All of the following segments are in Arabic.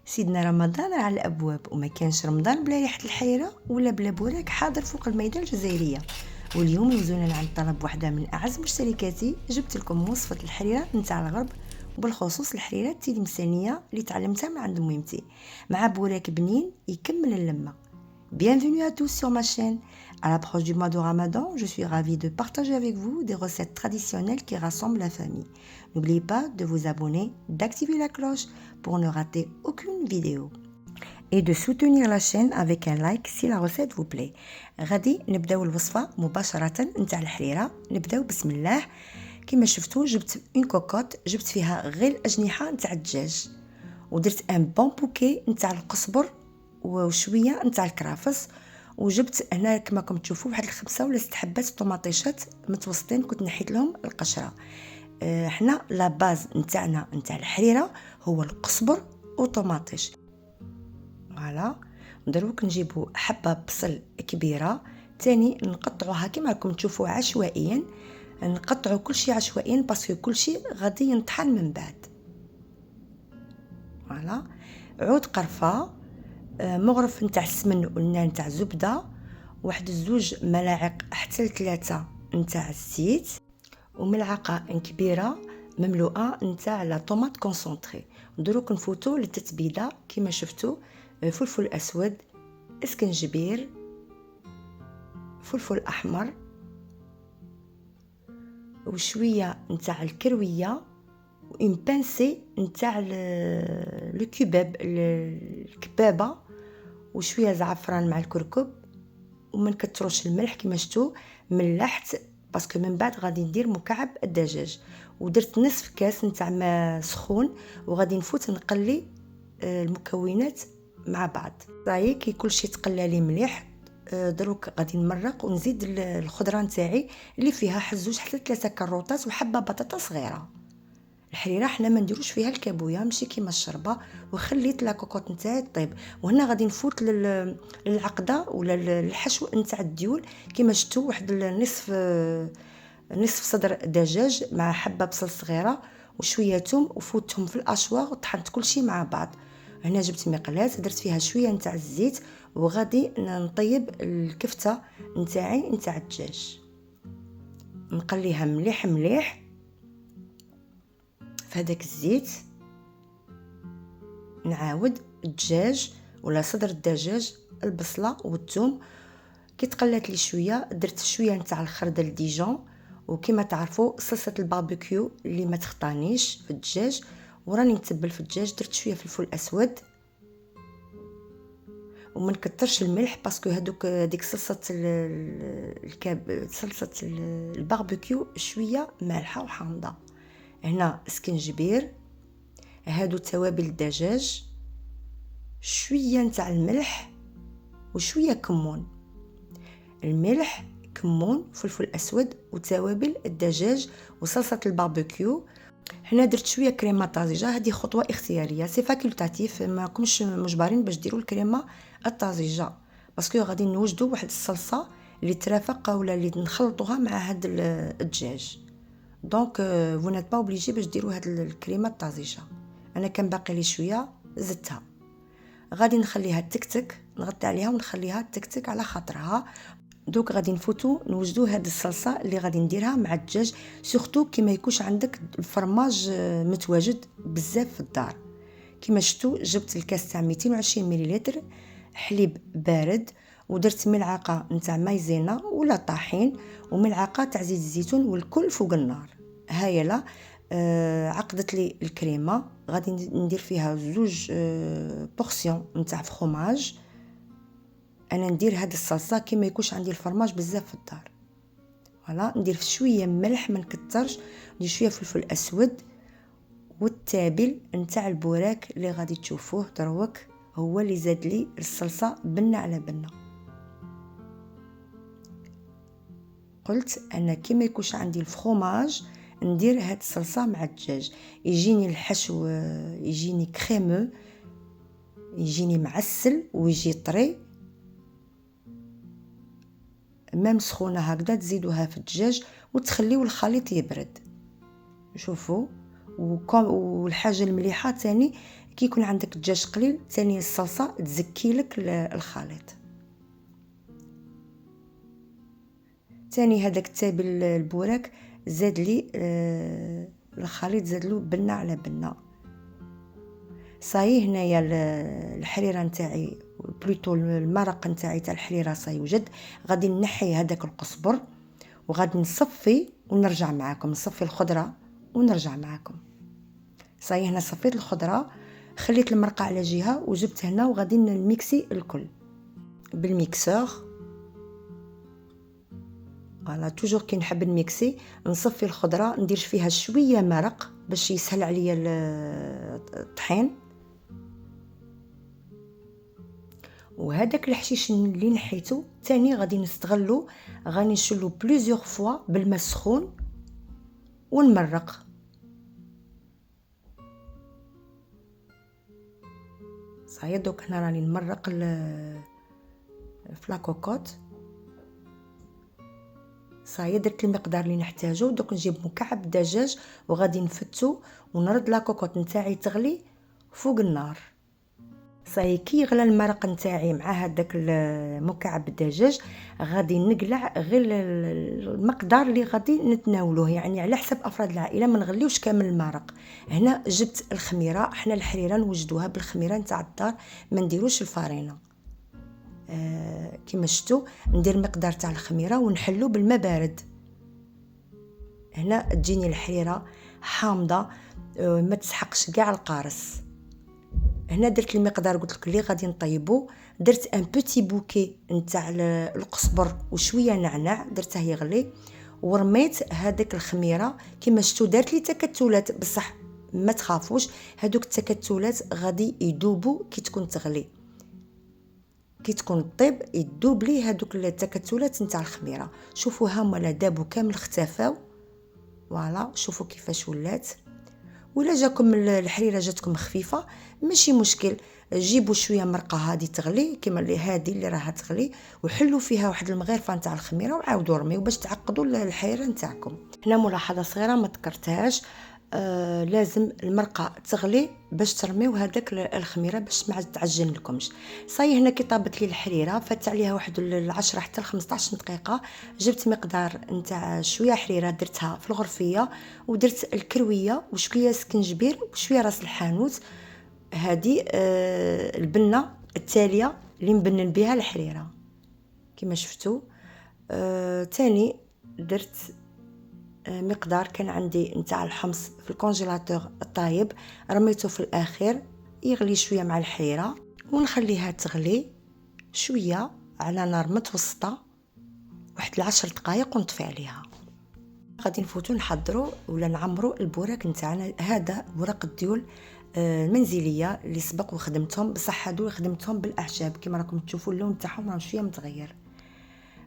سيدنا رمضان على الابواب، وما كانش رمضان بلا ريحه الحيره ولا بلا بوراك حاضر فوق الميدان الجزائريه. واليوم نزولا عن طلب واحده من اعز مشتركاتي، جبت لكم وصفه الحريره نتاع الغرب، وبالخصوص الحريره التلمسانيه اللي تعلمتها من عند ميمتي، مع بوراك بنين يكمل اللمه. Bienvenue à tous sur ma chaîne. À l'approche du mois de Ramadan, je suis ravie de partager avec vous des recettes traditionnelles qui rassemblent la famille. N'oubliez pas de vous abonner, d'activer la cloche pour ne rater aucune vidéo. Et de soutenir la chaîne avec un like si la recette vous plaît. غادي نبداو الوصفة مباشرة نتاع الحريرة. نبداو بسم الله. كما شفتوا جبت اون كوكوت، جبت فيها غير الأجنحة نتاع الدجاج، ودرت ان بون بوكي نتاع القزبر وشويه نتاع الكرافس، وجبت هنا كما راكم تشوفوا واحد 5 ولا 6 حبات طوماطيشات متوسطين كنت نحيت لهم القشره. حنا لا باز نتاعنا نتاع الحريره هو القزبر وطوماطيش. فوالا دروك نجيبوا حبه بصل كبيره، تاني نقطعوها كما راكم تشوفوا عشوائيا، نقطعوا كل شيء عشوائيا باسكو كل شيء غادي ينطحن من بعد. فوالا عود قرفه، مغرف نتاع السمن ولا نتاع الزبده، واحد 2 ملاعق حتى 3 نتاع الزيت، وملعقه كبيره مملوءه نتاع لا طوماط كونسونطري. دروك نفوتوا للتتبيله كما شفتوا، فلفل اسود، اسكنجبير، فلفل احمر، وشويه نتاع الكرويه، وإن بانسي نتاع لو كباب الكبابه، وشويه زعفران مع الكركب، وما نكثروش الملح كما شفتوا. ملحت باسكو من بعد غادي ندير مكعب الدجاج، ودرت نصف كاس نتاع ماء سخون، وغادي نفوت نقلي المكونات مع بعض. صاي كي كلشي تقلى لي مليح، دروك غادي نمرق ونزيد الخضره نتاعي اللي فيها حزوج حتى 3 كروطات وحبه بطاطا صغيره. الحريره حنا ما نديروش فيها الكابويه، ماشي كيما الشربه، وخليت لا كوكوط نتاعي طيب. وهنا غادي نفوت للعقده ولا الحشو نتاع الديول. كيما شفتوا واحد نصف صدر دجاج مع حبه بصل صغيره وشويه ثوم، وفوتهم في الاشواغ وطحنت كل شيء مع بعض. هنا جبت مقلاة درت فيها شويه نتاع الزيت، وغادي نطيب الكفته نتاعي نتاع الدجاج، نقليها مليح مليح في هذاك الزيت. نعاود الدجاج ولا صدر الدجاج، البصله والثوم. كي تقلات لي شويه درت شويه نتاع الخردل ديجون، وكما تعرفوا صلصه الباربيكيو اللي ما تخطانيش في الدجاج، وراني نتبل في الدجاج. درت شويه فلفل اسود، وما نكثرش الملح باسكو هذيك صلصه صلصه الباربيكيو شويه مالحه وحامضه. هنا اسكنجبير، هادو توابل الدجاج، شويه نتاع الملح وشويه كمون. الملح، كمون، فلفل اسود، وتوابل الدجاج وصلصه الباربيكيو. هنا درت شويه كريمه طازجه، هذه خطوه اختياريه، سي فاكولتاتيف، ما راكمش مجبرين باش ديروا الكريمه الطازجه، باسكو غادي نوجدوا واحد الصلصه اللي ترافق ولا اللي نخلطوها مع هاد الدجاج. دونك فو نيت با اوبليجي باش ديروا هاد الكريمه الطازجه. انا كان باقي لي شويه زدتها. غادي نخليها تكتك، نغطي عليها ونخليها تكتك على خاطرها. دوك غادي نفوتوا نوجدوا هاد الصلصه اللي غادي نديرها مع الدجاج، سورتو كيما يكونش عندك الفرماج متواجد بزاف في الدار. كيما شفتوا جبت الكاس تاع 220 مليلتر حليب بارد، ودرت ملعقه نتاع مايزينا ولا طاحين، وملعقه تاع زيت الزيتون، والكل فوق النار. هايله. عقدت لي الكريمه، غادي ندير فيها 2 بورسيون نتاع فخوماج. انا ندير هاد الصلصه كيما يكونش عندي الفرماج بزاف في الدار. فوالا ندير شويه ملح ما نكترش، ندير شويه فلفل اسود، والتابل نتاع البوراك اللي غادي تشوفوه دروك هو اللي زاد لي الصلصه بنه على بنه. قلت انا كيما يكونش عندي الفخوماج ندير هاد الصلصه مع الدجاج، يجيني الحشو يجيني كريمو، يجيني معسل ويجي طري. مام سخونه هكذا تزيدوها في الدجاج وتخليو الخليط يبرد. شوفوا. والحاجه المليحه تاني كي يكون عندك الدجاج قليل ثاني الصلصه تزكي لك الخليط. ثاني هذاك التابل البوراك زاد لي الخليط، زاد له بنه على بنه. صاي هنايا الحريره نتاعي بلوتو المرق نتاعي تاع الحريره صاي وجد. غادي نحي هذاك القزبر وغادي نصفي ونرجع معاكم. نصفي الخضره ونرجع معاكم. صاي هنا صفيت الخضره، خليت المرقه على جهه وجبت هنا وغادي نميكسي الكل بالميكسور. فوالا توجور كي نحب نميكسي نصفي الخضره، ندير فيها شويه مرق باش يسهل عليا الطحين. وهذاك الحشيش اللي نحيته ثاني غادي نستغلو، غادي نشلو بليزيور فوا بالماء سخون ونمرق. صايي دوك هنا راني نمرق في لاكوكوت. صايي درت المقدار اللي نحتاجو. دوك نجيب مكعب دجاج وغادي نفتو ونرد لاكوكوت نتاعي تغلي فوق النار. صايي كي يغلى المرق نتاعي مع هذاك مكعب الدجاج غادي نقلع غير المقدار اللي غادي نتناولوه، يعني على حسب افراد العائله، ما نغليوش كامل المرق. هنا جبت الخميره، حنا الحريره نوجدوها بالخميره نتاع الدار، ما نديروش الفارينه. كما شفتوا ندير مقدار تاع الخميره ونحلو بالماء بارد. هنا تجيني الحريره حامضه ما تسحقش كاع القارص. هنا درت المقدار قلت لك اللي غادي نطيبو. درت ان بوتي بوكي نتاع القزبر وشويه نعناع درته يغلي، ورميت هذاك الخميره كما شفتوا. دارت لي تكتلات بصح ما تخافوش، هذوك التكتلات غادي يذوبوا كي تكون تغلي، كي تكون طيب يذوب لي هذوك التكتلات نتاع الخميره. شوفوا هما دابوا كامل اختفاو. فوالا شوفوا كيفاش ولات. ولا جاكم الحريره جاتكم خفيفه ماشي مشكل، جيبوا شويه مرقه هذه تغلي كما هذه اللي راها تغلي، وحلوا فيها واحد المغرفه نتاع الخميره وعاودوا رميو باش تعقدوا الحريره نتاعكم. هنا ملاحظه صغيره ما ذكرتهاش، لازم المرقه تغلي باش ترميو هذاك الخميره باش ما تعجن لكمش. صاي هنا كي طابت لي الحريره فات عليها واحد 10 حتى ل 15 دقيقه. جبت مقدار نتاع شويه حريره درتها في الغرفيه، ودرت الكرويه وشويه سكنجبير وشويه راس الحانوت. هذه البنه التاليه اللي نبنن بها الحريره كما شفتوا. تاني درت مقدار كان عندي نتاع الحمص في الكونجيلاتور الطايب، رميته في الاخير يغلي شويه مع الحريره، ونخليها تغلي شويه على نار متوسطه واحد 10 دقائق ونطفي عليها. غادي نفوتوا نحضروا ولا نعمروا البوراك نتاعنا. هذا وراق الديول المنزليه اللي سبق وخدمتهم، بصح هادو خدمتهم بالاعشاب كما راكم تشوفوا اللون تاعهم راه شويه متغير.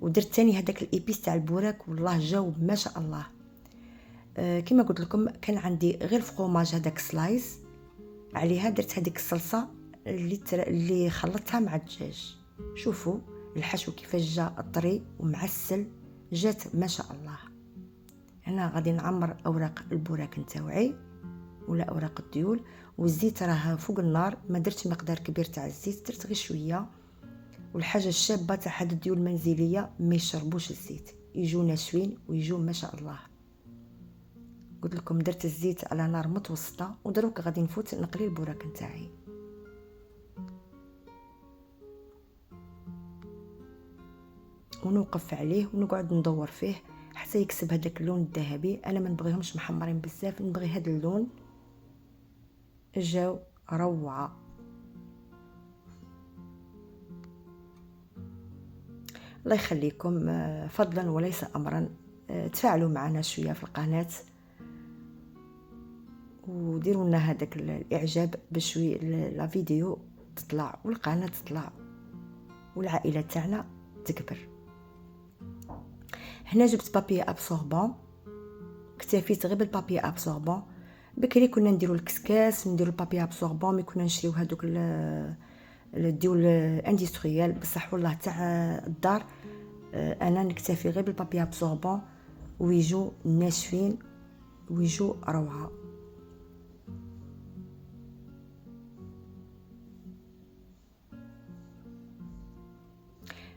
ودرت ثاني هذاك الايبيس تاع البوراك والله جاو ما شاء الله. كما قلت لكم كان عندي غير فرomاج هذاك سلايس عليها، درت هذيك الصلصه اللي خلطتها مع الدجاج. شوفوا الحشو كيفاش جا طري ومعسل، جات ما شاء الله. هنا غادي نعمر اوراق البوراك نتاوعي ولا اوراق الديول، والزيت راه فوق النار، ما درتش مقدار كبير تاع الزيت، درت غير شويه. والحاجه الشابه تاع هاد الديول المنزليه ما يشربوش الزيت، يجوا ناشفين ويجوا ما شاء الله. قلت لكم درت الزيت على نار متوسطه، ودروك غادي نفوت نقلي البوراك نتاعي. ونوقف عليه ونقعد ندور فيه حتى يكسب هذاك اللون الذهبي. انا ما نبغيهمش محمرين بزاف، نبغي هذا اللون. جاو روعه. الله يخليكم، فضلا وليس امرا تفاعلوا معنا شويه في القناه وديروا لنا هذاك الاعجاب باش لا فيديو تطلع والقناه تطلع والعائله تاعنا تكبر. هنا جبت بابي ابسوربون، اكتفيت غير بالبابي ابسوربون. بكري كنا نديروا الكسكاس نديروا البابي ابسوربون، مي كنا نشريو هذوك الديول اندستريال، بصح والله تاع الدار انا نكتفي غير بالبابي ابسوربون ويجوا ناشفين ويجوا روعه.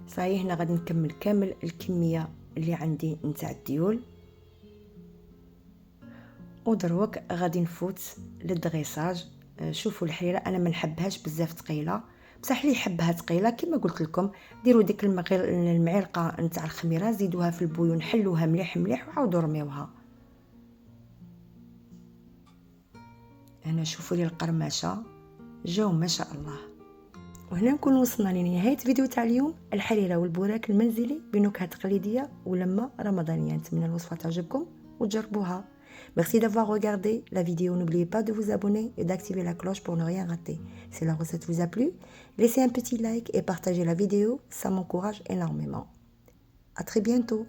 صحيح هنا غادي نكمل كامل الكميه اللي عندي نتاع الديول، ودروك غادي نفوت للدغيساج. شوفوا الحريره انا ما نحبهاش بزاف ثقيله، بصح اللي يحبها ثقيله كما قلت لكم ديروا ديك المعلقه نتاع الخميره، زيدوها في البويون، حلوها مليح مليح وعاودوا رميوها. هنا شوفوا لي القرمشه جاو ما شاء الله. وهنا نكون وصلنا لنهايه فيديو تاع اليوم، الحريره والبوراك المنزلي بنكهه تقليديه ولمه رمضانيه. نتمنى الوصفه تعجبكم وتجربوها. Merci d'avoir regardé la vidéo. N'oubliez pas de vous abonner et d'activer la cloche pour ne rien rater. Si la recette vous a plu, laissez un petit like et partagez la vidéo, ça m'encourage énormément. À très bientôt.